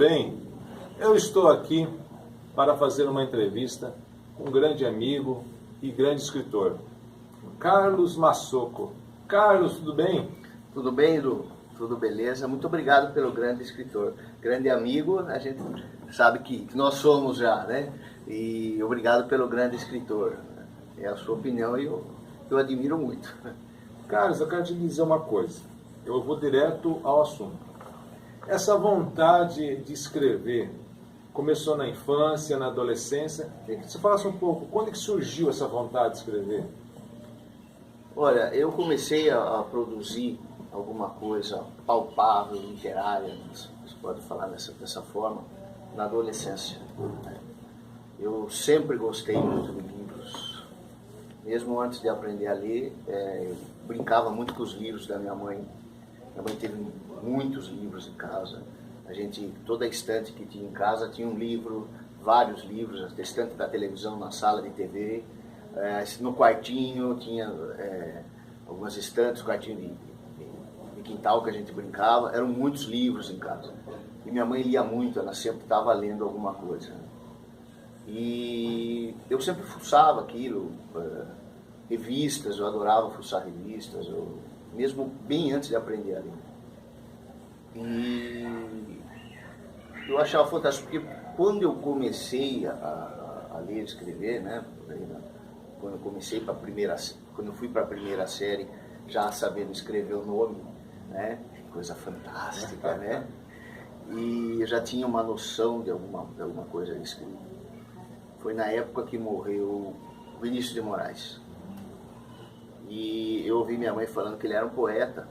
bem? Eu estou aqui para fazer uma entrevista com um grande amigo e grande escritor, Carlos Massoco. Carlos, tudo bem? Tudo bem, Edu? Tudo beleza? Muito obrigado pelo grande escritor. Grande amigo, a gente sabe que nós somos já, né? E obrigado pelo grande escritor. É a sua opinião e eu admiro muito. Carlos, eu quero te dizer uma coisa. Eu vou direto ao assunto. Essa vontade de escrever começou na infância, na adolescência. Queria que você falasse um pouco, quando é que surgiu essa vontade de escrever? Olha, eu comecei a produzir alguma coisa palpável, literária, você pode falar dessa forma, na adolescência. Eu sempre gostei muito de livros. Mesmo antes de aprender a ler, eu brincava muito com os livros da minha mãe. Minha mãe teve muitos livros em casa. Toda estante que tinha em casa tinha um livro, vários livros, a estante da televisão na sala de TV. No quartinho tinha algumas estantes, quartinho de quintal que a gente brincava. Eram muitos livros em casa. E minha mãe lia muito, ela sempre estava lendo alguma coisa. E eu sempre fuçava aquilo, revistas, eu adorava fuçar revistas, mesmo bem antes de aprender a ler. E eu achava fantástico, porque quando eu comecei a ler e escrever, né, quando eu fui para a primeira série, já sabendo escrever o nome, né, coisa fantástica, né, e eu já tinha uma noção de alguma coisa de escrita. Foi na época que morreu Vinícius de Moraes. E eu ouvi minha mãe falando que ele era um poeta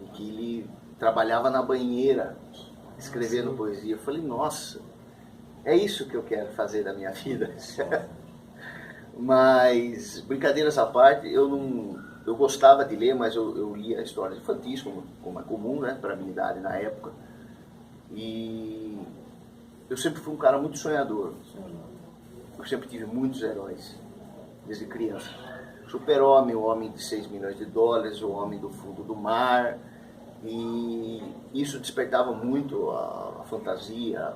e que ele trabalhava na banheira escrevendo poesia. Eu falei, nossa, é isso que eu quero fazer da minha vida. Mas, brincadeiras à parte, eu gostava de ler, mas eu lia histórias infantis, como é comum, né, para a minha idade na época. E eu sempre fui um cara muito sonhador. Eu sempre tive muitos heróis, desde criança. Super-Homem, o Homem de 6 milhões de dólares, o Homem do Fundo do Mar. E isso despertava muito a fantasia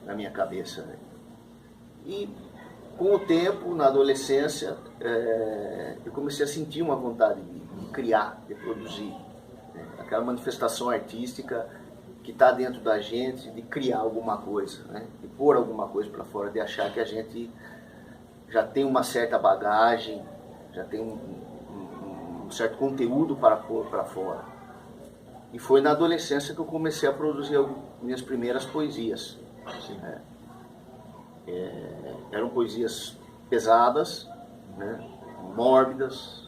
na minha cabeça. Né? E com o tempo, na adolescência, eu comecei a sentir uma vontade de criar, de produzir. Né? Aquela manifestação artística que está dentro da gente, de criar alguma coisa, né? De pôr alguma coisa para fora, de achar que a gente já tem uma certa bagagem, já tem um certo conteúdo para pôr para fora. E foi na adolescência que eu comecei a produzir minhas primeiras poesias. Eram poesias pesadas, né? Mórbidas,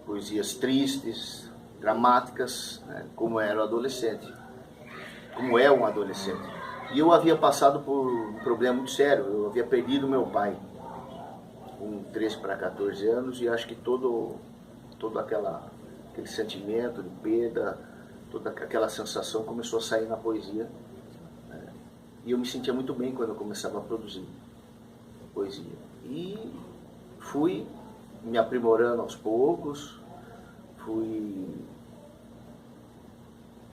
poesias tristes, dramáticas, né? Como era o adolescente. Como é um adolescente. E eu havia passado por um problema muito sério. Eu havia perdido meu pai com 13 para 14 anos e acho que todo aquele sentimento de perda, toda aquela sensação começou a sair na poesia. E eu me sentia muito bem quando eu começava a produzir poesia. E fui me aprimorando aos poucos, fui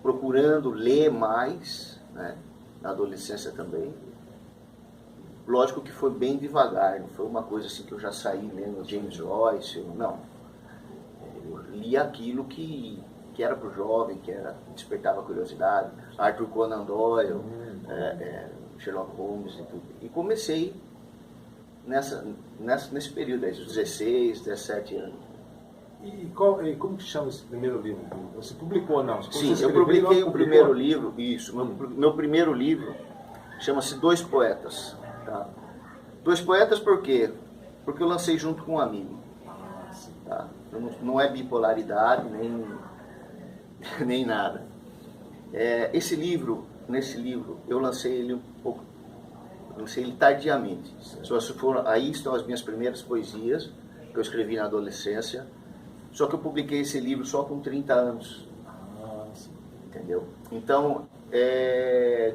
procurando ler mais, né, na adolescência também. Lógico que foi bem devagar, não foi uma coisa assim que eu já saí lendo James Joyce, não. Eu li aquilo que era para o jovem, que despertava curiosidade, Arthur Conan Doyle, Sherlock Holmes e tudo. E comecei nesse período aí, dos 16, 17 anos. E como que chama esse primeiro livro? Você publicou ou não? Sim, eu publiquei o primeiro livro, isso. Meu primeiro livro chama-se Dois Poetas. Tá? Dois Poetas por quê? Porque eu lancei junto com um amigo. Tá? Não é bipolaridade, nem nada. Nesse livro, eu lancei ele lancei ele tardiamente. Aí estão as minhas primeiras poesias, que eu escrevi na adolescência. Só que eu publiquei esse livro só com 30 anos. Entendeu? Então,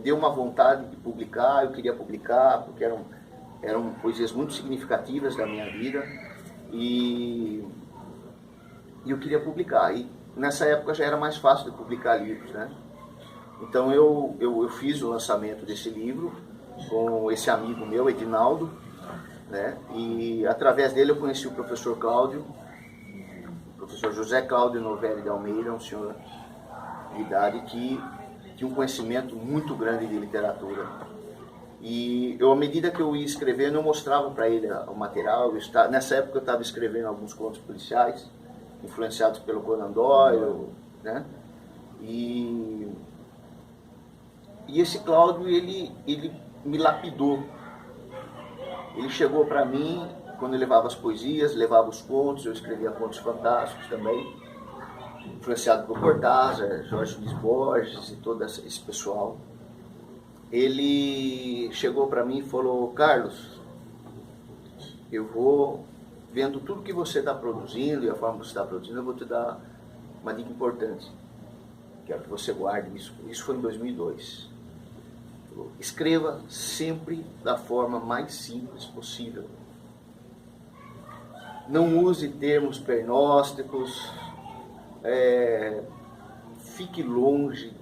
deu uma vontade de publicar, eu queria publicar, porque eram poesias muito significativas da minha vida. E eu queria publicar. E nessa época já era mais fácil de publicar livros, né? Então eu fiz o lançamento desse livro com esse amigo meu, Edinaldo, né? E através dele eu conheci o professor Cláudio, o professor José Cláudio Novelli de Almeida, um senhor de idade que tinha um conhecimento muito grande de literatura. E eu, à medida que eu ia escrevendo, eu mostrava para ele o material. Nessa época eu estava escrevendo alguns contos policiais, influenciados pelo Conan Doyle, né? E esse Cláudio, ele me lapidou. Ele chegou para mim, quando eu levava as poesias, levava os contos, eu escrevia contos fantásticos também, influenciado por Cortázar, Jorge Luis Borges e todo esse pessoal. Ele chegou para mim e falou: Carlos, eu vou vendo tudo que você está produzindo e a forma que você está produzindo, eu vou te dar uma dica importante. Quero que você guarde isso. Isso foi em 2002. Escreva sempre da forma mais simples possível. Não use termos pernósticos. Fique longe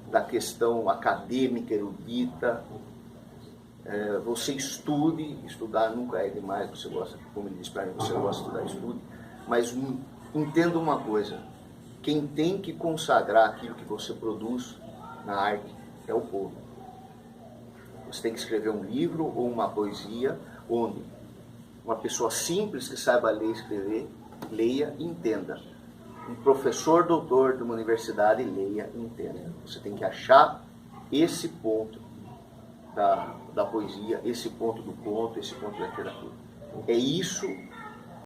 da questão acadêmica, erudita. Você estude. Estudar nunca é demais. Você gosta, como ele diz para mim, você gosta de estudar, estude. Mas entenda uma coisa. Quem tem que consagrar aquilo que você produz na arte é o povo. Você tem que escrever um livro ou uma poesia onde uma pessoa simples que saiba ler e escrever, leia e entenda. Um professor doutor de uma universidade, leia e entenda. Você tem que achar esse ponto da poesia, esse ponto do conto, esse ponto da literatura. É isso